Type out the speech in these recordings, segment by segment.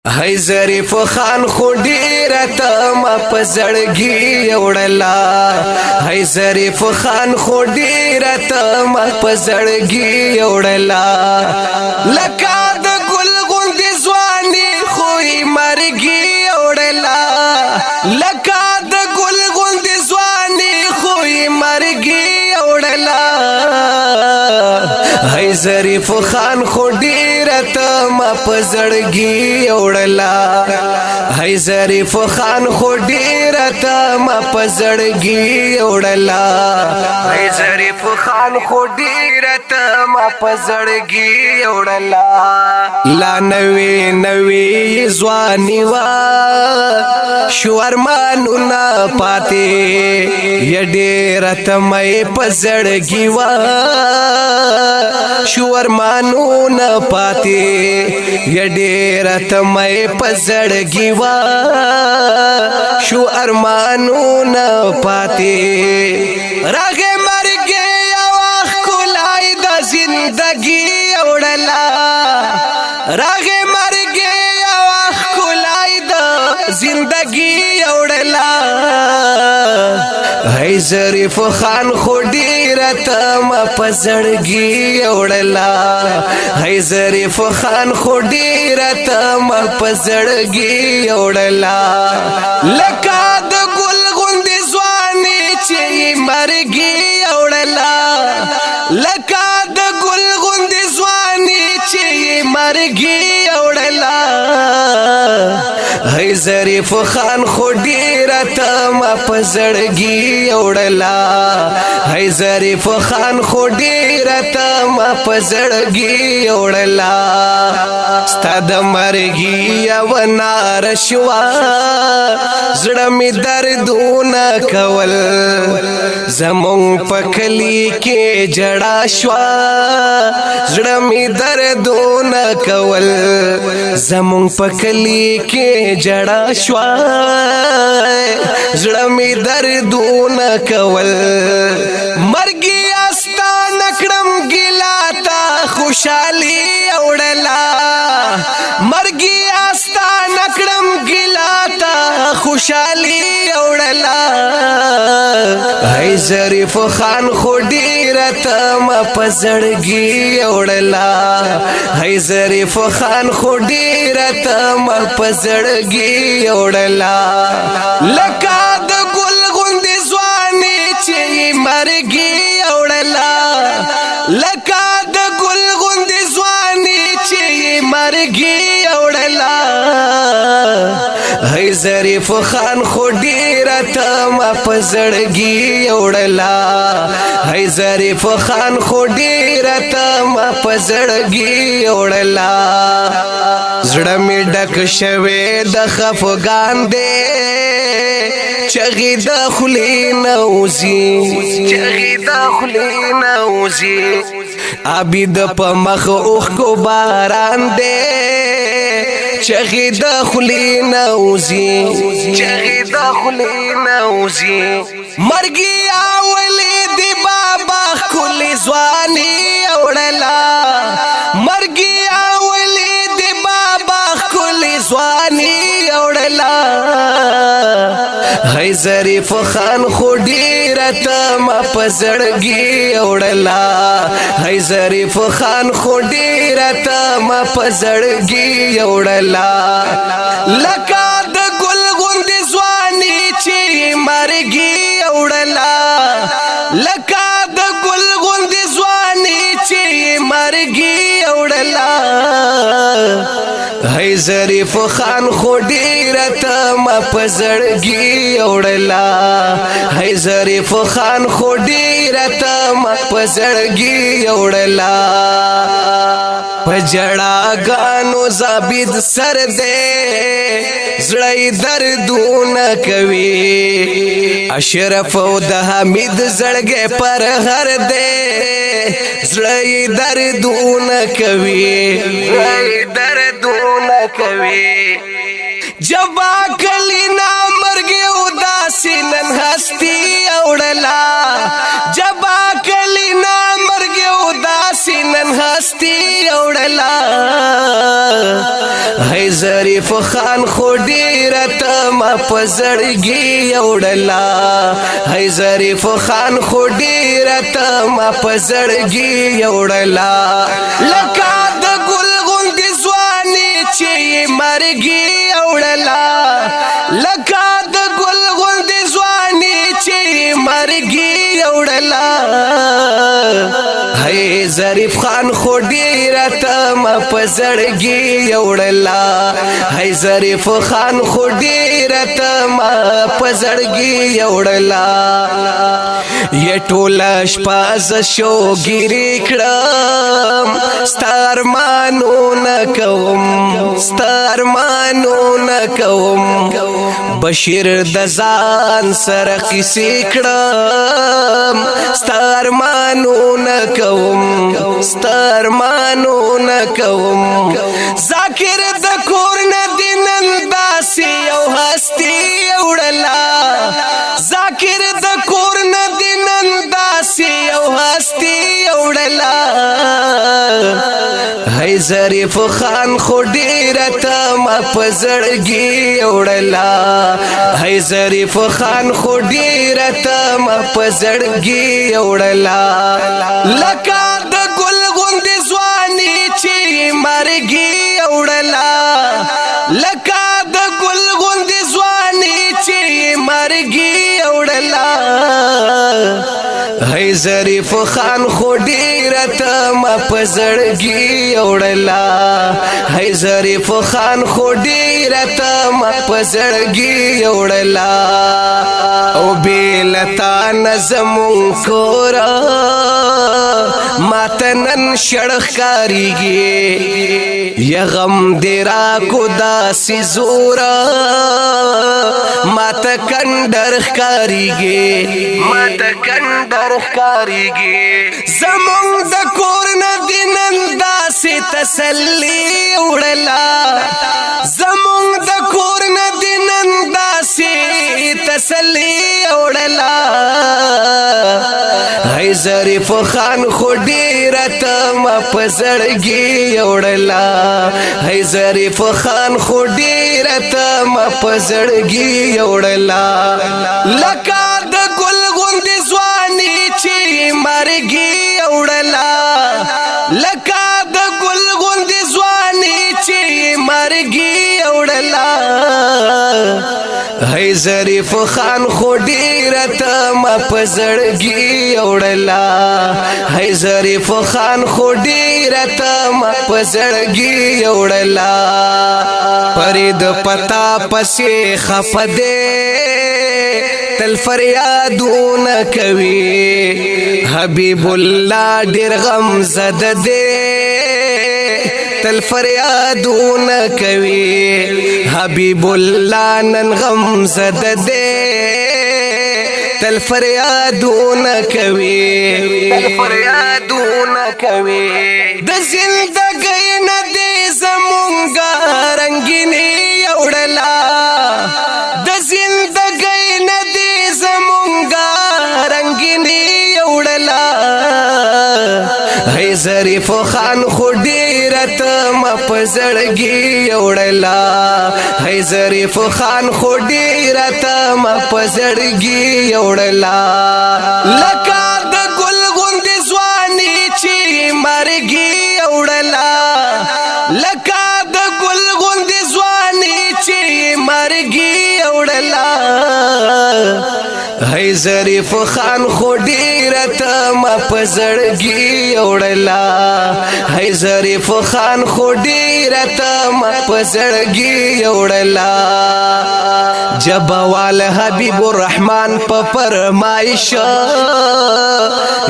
هی ظریف خان خو ډیره ته ما په زړګي وړلا هی ظریف خان خو ډیره ته ما په زړګي وړلا لکه د ګل غوندې ځواني خوې مرګي وړلا لکه د ګل غوندې ځواني خوې مرګي وړلا هی ظریف خان خو ډیره ته ما په زړګي وړلا هی ظریف خان خو ډیره ته ما په زړګي وړلا هی ظریف خان خو ډیره ته ما په زړګي وړلا لا نوې نوې ځواني وا شو ارمانو نه پاتې یا ډیره ته مې په زړګي وا شو ارمانو نه پاتې یا ډیره ته مې په زړګي وا شو ارمانو نه پاتې راغې مرګې یو ښکلی د زندګي وړلا راغې مرګې یو ښکلی د زندګي وړلا هی ظریف خان خو ډیره ته ما په زړګي وړلا هی ظریف خان خو ډیره ته ما په زړګي وړلا لکه د ګل غوندې ځواني چې مرګي وړلا لکه د ګل غوندې ځواني چې مرګي وړلا هی ظریف خان خو ډیره ته ما په زړګي وړلا هی ظریف خان خو ډیره ته ما په زړګي وړلا ستا د مرګي یو نارشوا زړه مې دردونه کول زمونږ په کلي کې جړا شوا زړه مې دردونه کول زمونږ په کلي کې جړا شوا زړه مې دردونه کول مرګي استا نکړم ګیلا تا خوشالي وړلا مرګي استا نکړم ګیلا تا خوشالي وړلا هی ظریف خان خو ډیره ته ما په زړګي وړلا هی ظریف خان خو ډیره ته ما په زړګي وړلا لکه د ګل غوندې ځواني چې مرګي وړلا لکه د ګل غوندې ځواني چې مرګي وړلا هی ظریف خان خو ډیره ته ما په زړګي وړلا هی ظریف خان خو ډیره ته ما په زړګي وړلا زړه مې ډک شوی د خفګان دی چغې د خولې نه وځي چغې د خولې نه وځي عابد په مخ اوښکو باران دی چغې د خولې نه وځي چغې د خولې نه وځي مرګي اولې دی بابا ښکلې ځواني وړلا مرګي اولې دی بابا ښکلې ځواني وړلا هی ظریف خان خو ډیره ته ما په زړګي وړلا هی ظریف خان خو ډیره ته ما په زړګي وړلا لکه د ګل غوندې ځواني چې مرګي وړلا لکه د ګل غوندې ځواني چې مرګي وړلا هی ظریف خان خو ډیره ته ما په زړګي وړلا هی ظریف خان خو ډیره ته ما په زړګي وړلا په جړاګانو ثابت سر دې زړه دردونه کوي اشرف او د حمید زړګې پر هر دې زړه دردونه کوي زړه دردونه کوي جبا کلی نا مرګي اداسي نن هستي وړلا جبا کلی نا مرګي اداسي نن هستی اوڑلا ہے ظریف خان خو ډیره ته ما په زړګي اوڑلا ہے ظریف خان خو ډیره ته ما په زړګي اوڑلا لکه د ګل غوندې ځواني چې مرګي اوڑلا لکه د ګل غوندې ځواني چې مرګي اوڑلا ہے ظریف خان خو ډیره ته ما په زړګي اوڑلا ہے ظریف خان خو ډیره ته ما په زړګي اوڑلا یا ټوله شپه ز شوګیري کړم ستا ارمانونه کوم ستا ارمانونه کوم بشیر د ځان سره کیسې کړم ستا ارمانونه کوم ستا ارمانونه کوم ذاکر د کور نه دی نن داسې یو هستی اوړلا ذاکر د کور نه دی نن داسې یو هستی اوړلا ہے ظریف خان خو ډیره ته ما په زړګي اوړلا ہے ظریف خان خو ډیره ته ما په زړګي اوړلا لکه د ګل غوندې ځواني چې مرګي اوړلا لکه د ګل غوندې ځواني چې مرګي اوړلا ہے ظریف خان خو ډیره ته ما په زړګي اوړلا ہے ظریف خان خو ډیره ته ما په زړګي اوړلا او بیلتا نظمون کورا ماته نن شړخ کاریږي یا غم دې را کو داسې زورا ماته کندر ښکاریږي ماته کندر ښکاریږي زمونږ د کور نه دی نن داسې تسلي وړلا زمونږ د کور نه دی نن داسې تسلي وړلا ہے ظریف خان خو ډیره ته ما په زړګي اوړلا ہے ظریف خان خو ډیره ته ما په زړګي اوړلا لکه د ګل غوندې ځواني چې مرګي اوړلا لکه د ګل غوندې ځواني چې مرګي اوړلا ہے ظریف خان خو ډیره ته ما په زړګي اوړلا ہے ظریف خان خو ډیره ته ما په زړګي اوړلا فرید پتا پسې خفدې تل فریادونه کوي حبیب الله ډیر غم زده دې تل فریادونه کوي حبیب الله نن غم زده دې تل فریادونه کوي تل فریادونه کوي د زندګۍ نه دې زمونږ رنگینی اوړلا د زندګۍ نه دې زمونږ رنگینی اوړلا ہے ظریف خان خو ډیره ته ما په زړګي اوړلا ہے ظریف خان خو ډیره ته ما په زړګي اوړلا لکه د ګل غوندې ځواني چې مرګي اوړلا لکه د ګل غوندې ځواني چې مرګي اوړلا ہے ظریف خان خو ډیره ته ما په زړګي اوړلا ہے ظریف خان خو ډیره ته ما په زړګي اوړلا جبوال حبیب الرحمن په فرمایش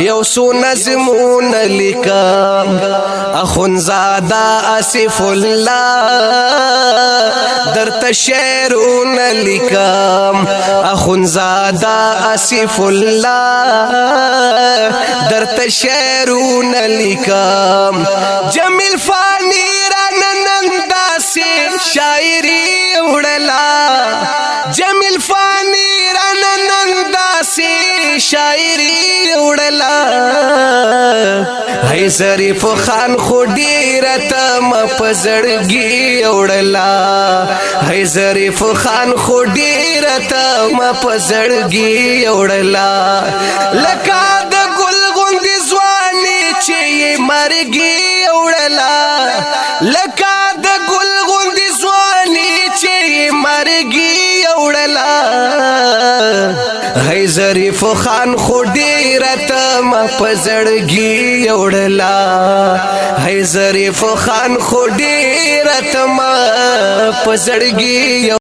یو څو نظمونه لیکم اخونزاده آصف الله درته شعرونه لیکم اخونزاده آصف الله درته شعرونه لیکم جمیل فانی را نن داسې شاعری وړلا جمیل فانی را نن داسې شاعری وړلا هي ظریف خان خو ډیر تم پزړګي وړلا هي ظریف خان خو ډیر تم پزړګي وړلا لکه د ګل غوندې ځواني چې مرګي وړلا لکه د ګل غوندې ځواني چې مرګي وړلا هي ظریف خان خو ډیر تم پزړګي وړلا هي ظریف خان خو ډیر تم پزړګي